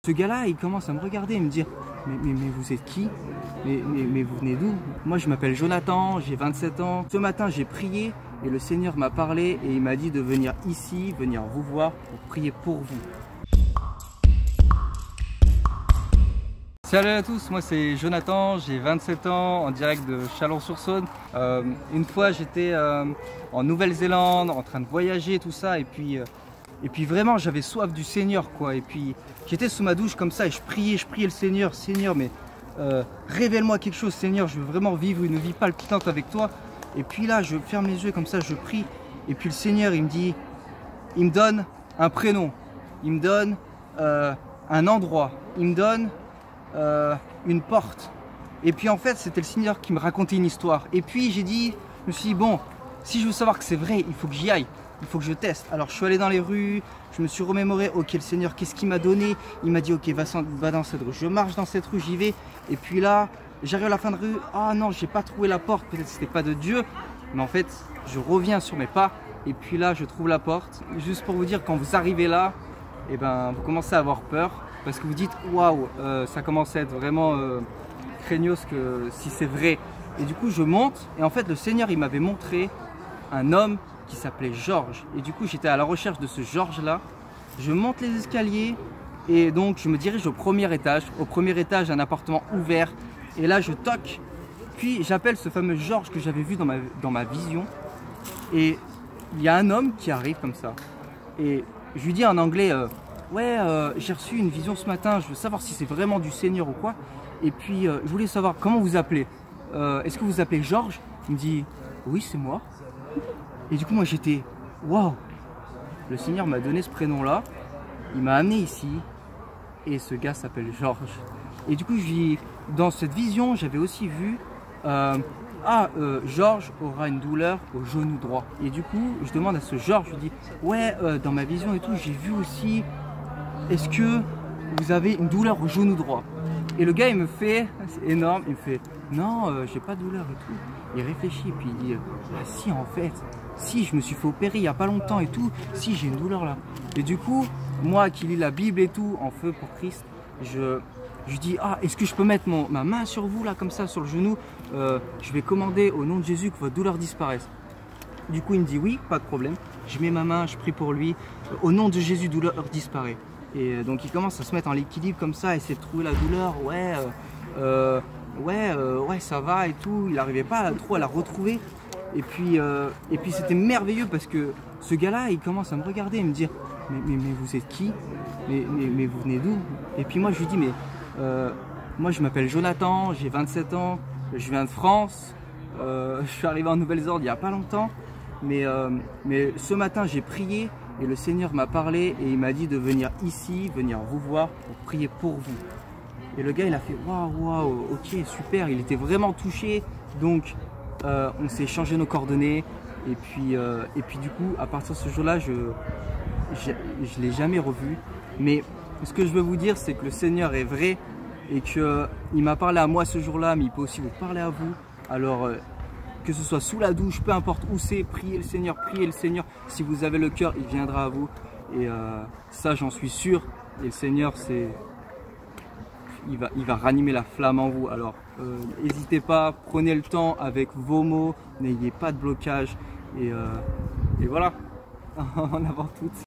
Ce gars-là, il commence à me regarder et me dire mais vous êtes qui? Mais vous venez d'où? Moi, je m'appelle Jonathan, j'ai 27 ans. Ce matin, j'ai prié et le Seigneur m'a parlé et il m'a dit de venir ici, venir vous voir pour prier pour vous. Salut à tous, moi c'est Jonathan, j'ai 27 ans, en direct de Chalon-sur-Saône. Une fois j'étais en Nouvelle-Zélande, en train de voyager, tout ça, et puis vraiment j'avais soif du Seigneur, quoi. Et puis j'étais sous ma douche comme ça et je priais le Seigneur, Seigneur, mais révèle-moi quelque chose, Seigneur, je veux vraiment vivre une vie palpitante avec toi. Et puis là, je ferme les yeux comme ça, je prie, et puis le Seigneur, il me donne un prénom, il me donne un endroit, il me donne une porte. Et puis en fait c'était le Seigneur qui me racontait une histoire. Et puis je me suis dit bon, si je veux savoir que c'est vrai, il faut que j'y aille, il faut que je teste. Alors je suis allé dans les rues, je me suis remémoré, ok, le Seigneur qu'est-ce qu'il m'a donné? Il m'a dit ok, va dans cette rue. Je marche dans cette rue, j'y vais. Et puis là j'arrive à la fin de rue, ah non, j'ai pas trouvé la porte, peut-être c'était pas de Dieu. Mais en fait je reviens sur mes pas et puis là je trouve la porte. Juste pour vous dire, quand vous arrivez là, et ben vous commencez à avoir peur. Parce que vous dites waouh, ça commence à être vraiment craignos que si c'est vrai. Et du coup je monte et en fait le Seigneur il m'avait montré un homme qui s'appelait Georges. Et du coup j'étais à la recherche de ce Georges là. Je monte les escaliers et donc je me dirige au premier étage. Au premier étage, un appartement ouvert. Et là je toque. Puis j'appelle ce fameux Georges que j'avais vu dans ma vision. Et il y a un homme qui arrive comme ça. Et je lui dis en anglais ouais, j'ai reçu une vision ce matin, je veux savoir si c'est vraiment du Seigneur ou quoi. Et puis, je voulais savoir comment vous appelez. Est-ce que vous appelez Georges? Il me dit, oui, c'est moi. Et du coup, moi, j'étais, waouh, le Seigneur m'a donné ce prénom-là. Il m'a amené ici. Et ce gars s'appelle Georges. Et du coup, dans cette vision, j'avais aussi vu, Georges aura une douleur au genou droit. Et du coup, je demande à ce Georges, je lui dis, ouais, dans ma vision et tout, j'ai vu aussi... Est-ce que vous avez une douleur au genou droit? Et le gars il me fait, c'est énorme, il me fait non, j'ai pas de douleur et tout. Il réfléchit et puis il dit ah si, en fait, si, je me suis fait opérer il y a pas longtemps et tout, si, j'ai une douleur là. Et du coup, moi qui lis la Bible et tout, en feu pour Christ, je dis ah, est-ce que je peux mettre ma main sur vous là comme ça sur le genou, je vais commander au nom de Jésus que votre douleur disparaisse. Du coup il me dit oui, pas de problème. Je mets ma main, je prie pour lui, au nom de Jésus, douleur disparaît. Et donc il commence à se mettre en équilibre comme ça, essayer de trouver la douleur, ouais, ça va et tout. Il n'arrivait pas trop à la retrouver. Et puis c'était merveilleux parce que ce gars-là, il commence à me regarder et me dire mais vous êtes qui? Mais vous venez d'où? Et puis moi je lui dis mais moi je m'appelle Jonathan, j'ai 27 ans, je viens de France, je suis arrivé en Nouvelle-Zélande il n'y a pas longtemps. Mais ce matin j'ai prié et le Seigneur m'a parlé et il m'a dit de venir ici, venir vous voir pour prier pour vous. Et le gars il a fait waouh, ok, super, il était vraiment touché. Donc on s'est échangé nos coordonnées et puis du coup à partir de ce jour-là je l'ai jamais revu. Mais ce que je veux vous dire, c'est que le Seigneur est vrai et qu'il m'a parlé à moi ce jour-là, mais il peut aussi vous parler à vous. Alors que ce soit sous la douche, peu importe où c'est, priez le Seigneur, priez le Seigneur. Si vous avez le cœur, il viendra à vous. Et ça, j'en suis sûr. Et le Seigneur, il va ranimer la flamme en vous. Alors, n'hésitez pas, prenez le temps avec vos mots, n'ayez pas de blocage. Et voilà, en avant toutes.